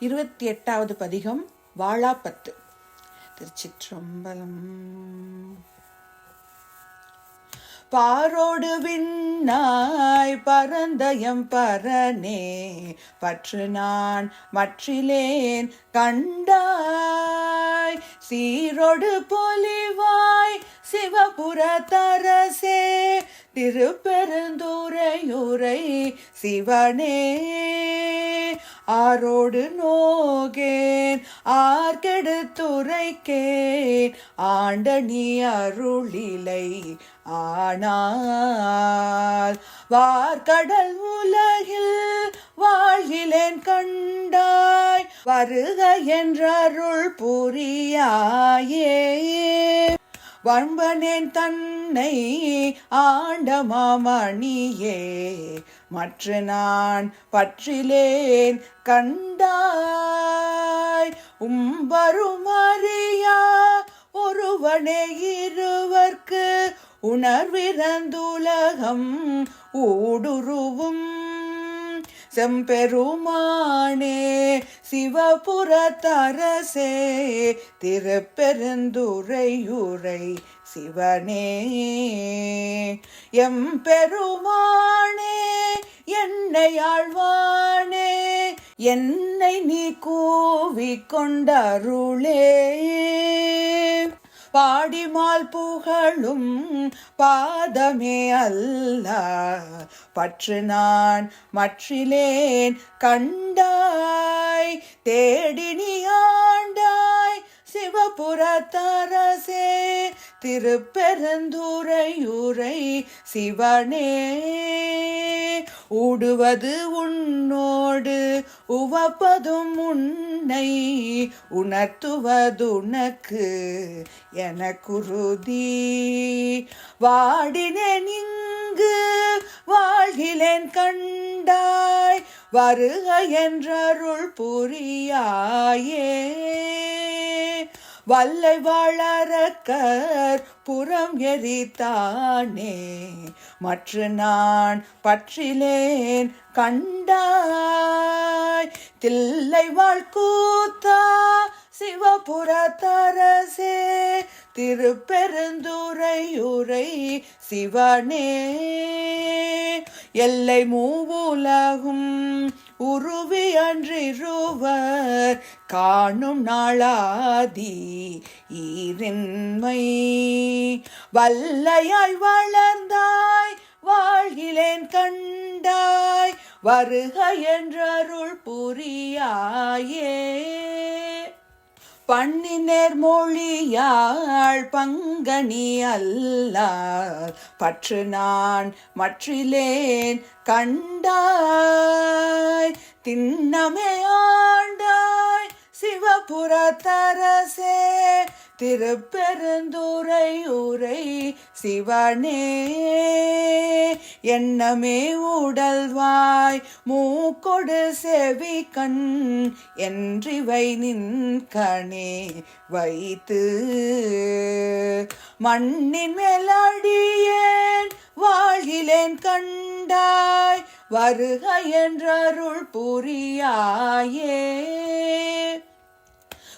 28வது பதிகம் வாழாப்பத்து. திருச்சிற்றம்பலம். பாரோடு விண்ணாய் பரந்தயம் பரனே, பற்று நான் மற்றிலேன் கண்டாய். சீரோடு பொலிவாய் சிவபுர தரசே, திருப்பெருந்துறையுரை சிவனே. ஆரோடு நோகேன் ஆர்கெடுத்துரைக்கேன், ஆண்ட நீ அருளிலை ஆனால். வார்கடல் உலகில் வாழ்கிலேன் கண்டாய், வருக என்றருள் புரியாயே. வன்பனேன் தன்னை ஆண்ட மாமணியே, மற்ற நான் பற்றிலேன் கண்டாய். உம்பருமறியா ஒருவனே இருவர்க்கு, உணர்விறந்துலகம் ஊடுருவும் செம்பெருமானே. சிவபுர தரசே, திருப்பெருந்துறையுரை சிவனே. எம்பெருமானே என்னை ஆழ்வானே, என்னை நீ கூவிக்கொண்டருளே. பாடிமால் புகழும் பாதமே அல்ல, பற்று நான் மற்றிலேன் கண்டாய். தேடி நீ ஆண்டாய் சிவபுர தரசே, திருப்பெருந்துறையுரை சிவனே. ஊடுவது உன்னோடு உவப்பதும் உன்னை, உணர்த்துவதுனக்கு எனக்குருதி. வாடினேன் இங்கு வாழ்கிலேன் கண்டாய், வருக என்றருள் புரியாயே. வல்லை வாழறக்கர் புறம் எரித்தானே, மற்ற நான் பற்றிலேன் கண்டாய். தில்லை வாழ்க்கூத்தா சிவபுர தரசே, திருப்பெருந்துறையுரை சிவனே. எல்லை மூவுலகும் உருவி அன்றிருவர், காணும் நாளாதி ஈரின்மை. வல்லையாய் வளர்ந்தாய் வாழ்கிலேன் கண்டாய், வருக என்றருள் புரியாயே. பண்ணினேர் மொழியாள் பங்கனி அல்லார், பற்று நான் மற்றிலேன் கண்டாய். திண்ணமே ஆண்டாய் சிவபுர தரசே, திருப்பெருந்துறையுரை சிவனே. எண்ணமே உடல்வாய் மூக்கொடு செவி கண், என்றிவை நின் கணே வைத்து. மண்ணின் மேலடியேன் வாழ்கிலேன் கண்டாய், வருக என்றருள் புரியாயே.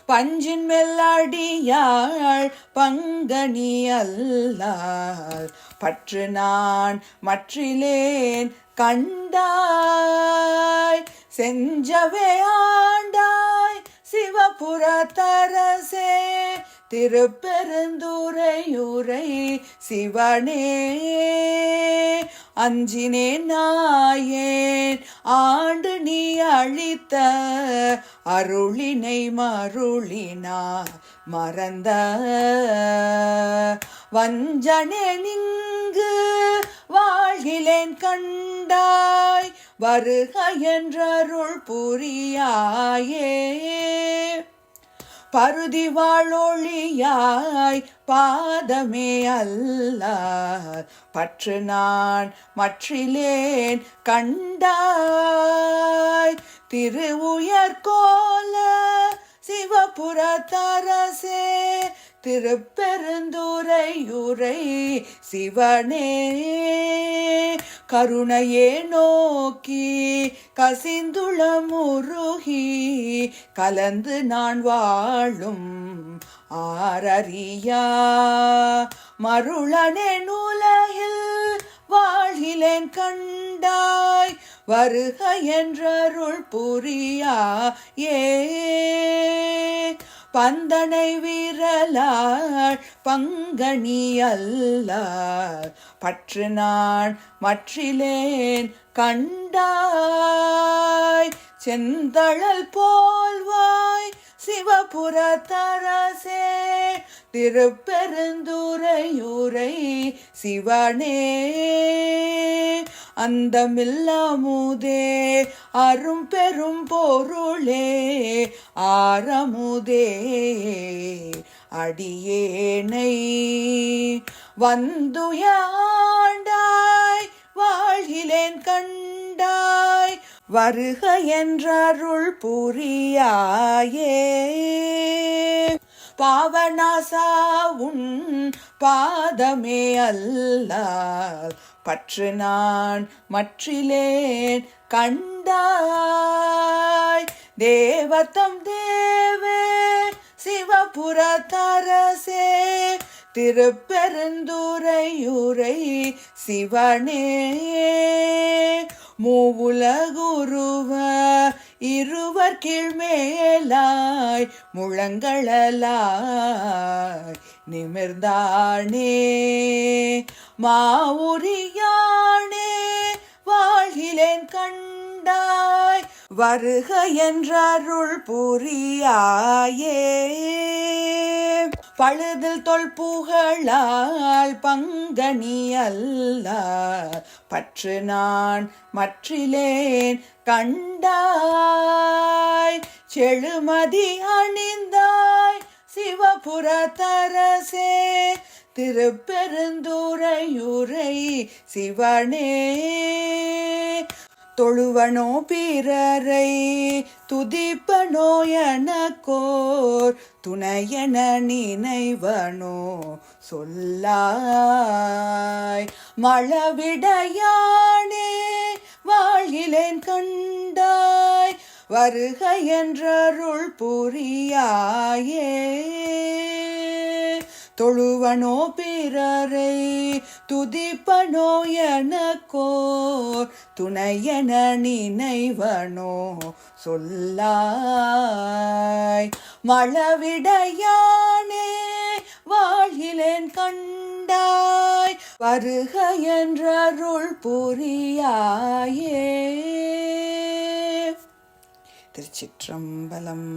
பஞ்சின் மெல்லடியாள் பங்கனி அல்லார், பற்று நான் மற்றிலேன் கண்டாய். செஞ்சவே ஆண்டாய் சிவபுர தரசே, திருப்பெருந்துறையுரை சிவனே. அஞ்சினேன் நாயேன் ஆண்டு நீ அளித்த, அருளினை மருளினா மறந்த. வஞ்சனே நிங்கு வாழ்கிலேன் கண்டாய், வருக என்றருள் புரியாயே. பருதி வாழொழியாய் பாதமே அல்லார், பற்று நான் மற்றிலேன் கண்டாய். திரு உயர்கோல சிவபுர தரசே, திருப்பெருந்துறையுரை சிவனே கருணையே நோக்கி கசிந்துளமுருகி கலந்து நான் வாழும் ஆரறியா மருளனே நூலகில் வாழ்கிலேன் கண்டாய் வருக என்றருள் புரியாயே பந்தனை விரலாள் பங்கனி அல்லார் பற்று நான் மற்றிலேன் கண்டாய் செந்தழல் போல்வாய் சிவபுரத்தரசே திருப்பெருந்துறையுரை சிவனே அந்தமில்லமுதே அரும் பெரும் பொருளே ஆரமுதே அடியேனை வந்துயாண்டாய் வாழ்கிலேன் கண்டாய் வருக என்றருள் புரியாயே பாவநாசா உன் பாதமே அல்லால் பற்று நான் மற்றிலேன் கண்டாய் தேவத்தம் தேவே சிவபுரத்தரசே திருப்பெருந்துறையுரை சிவனே மூவுலகுருவ இருவர் கீழ்மேலாய் முழங்களலாய் நிமிர்ந்தானே மாவுரியானே வாழ்கிலேன் கண்டாய் வருக என்றருள் புரியாயே பழுதில் தொல் புகழால் பங்கனி அல்லார் பற்று நான் மற்றிலேன் கண்டாய் செழுமதி அணிந்தாய் சிவபுரத்தரசே திருப்பெருந்துறையுரை சிவனே தொழுவனோ பிறரை துதிப்பனோ எனக்கோர் துணையென நினைவனோ சொல்லாய் மழவிடையானே வாழ்கிலேன் கண்டாய் வருக என்றருள் புரியாயே தொழுவனோ பிறரை துதிப்பனோ எனக்கோர் துணையென நினைவனோ சொல்லாய் மழவிடையானே வாழ்கிலேன் கண்டாய் வருக என்றருள் புரியாயே. திருச்சிற்றம்பலம்.